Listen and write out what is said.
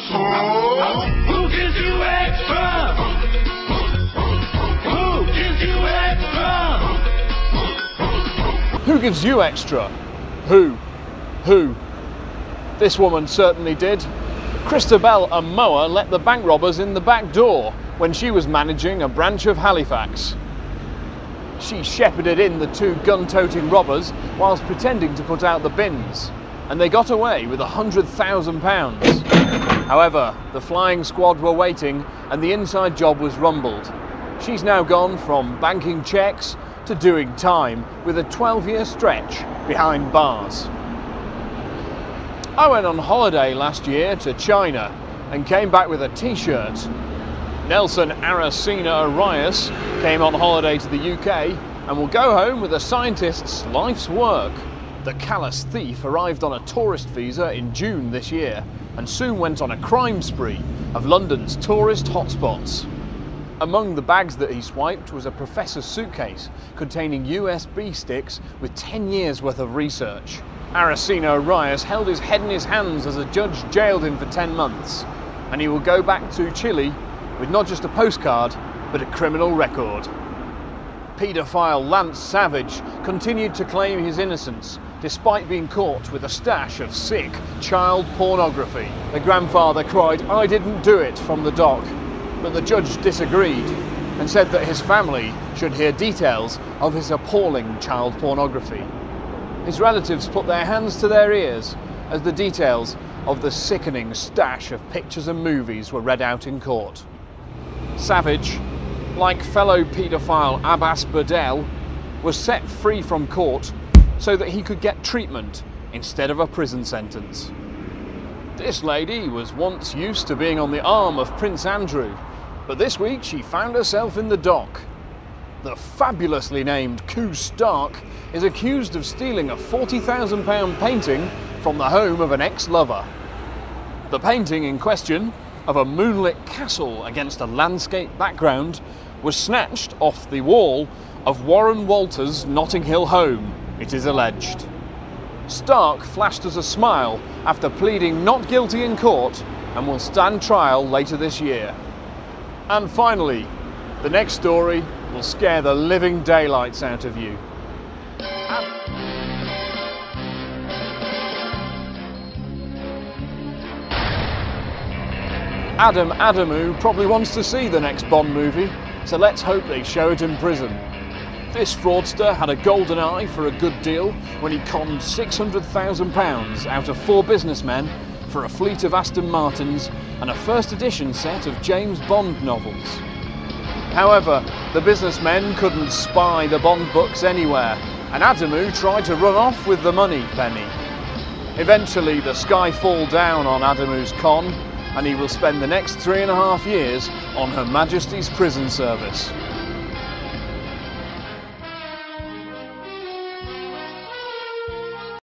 Who gives you extra? Who gives you extra? Who gives you extra? Who? This woman certainly did. Christabel and Moa let the bank robbers in the back door when she was managing a branch of Halifax. She shepherded in the two gun-toting robbers whilst pretending to put out the bins, and they got away with £100,000. However, the flying squad were waiting and the inside job was rumbled. She's now gone from banking cheques to doing time with a 12-year stretch behind bars. I went on holiday last year to China and came back with a t-shirt. Nelson Aracena Arias came on holiday to the UK and will go home with a scientist's life's work. The callous thief arrived on a tourist visa in June this year and soon went on a crime spree of London's tourist hotspots. Among the bags that he swiped was a professor's suitcase containing USB sticks with 10 years worth of research. Aracena Arias held his head in his hands as a judge jailed him for 10 months, and he will go back to Chile with not just a postcard, but a criminal record. Paedophile Lance Savage continued to claim his innocence, despite being caught with a stash of sick child pornography. The grandfather cried, "I didn't do it," from the dock, but the judge disagreed and said that his family should hear details of his appalling child pornography. His relatives put their hands to their ears as the details of the sickening stash of pictures and movies were read out in court. Savage, like fellow paedophile Abbas Burdell, was set free from court so that he could get treatment instead of a prison sentence. This lady was once used to being on the arm of Prince Andrew, but this week she found herself in the dock. The fabulously named Koo Stark is accused of stealing a £40,000 painting from the home of an ex-lover. The painting in question, of a moonlit castle against a landscape background, was snatched off the wall of Warren Walter's Notting Hill home, it is alleged. Stark flashed us a smile after pleading not guilty in court and will stand trial later this year. And finally, the next story will scare the living daylights out of you. Adam Adamu probably wants to see the next Bond movie, so let's hope they show it in prison. This fraudster had a golden eye for a good deal when he conned £600,000 out of 4 businessmen for a fleet of Aston Martins and a first edition set of James Bond novels. However, the businessmen couldn't spy the Bond books anywhere, and Adamu tried to run off with the money penny. Eventually, the sky fall down on Adamu's con, and he will spend the next 3.5 years on Her Majesty's prison service.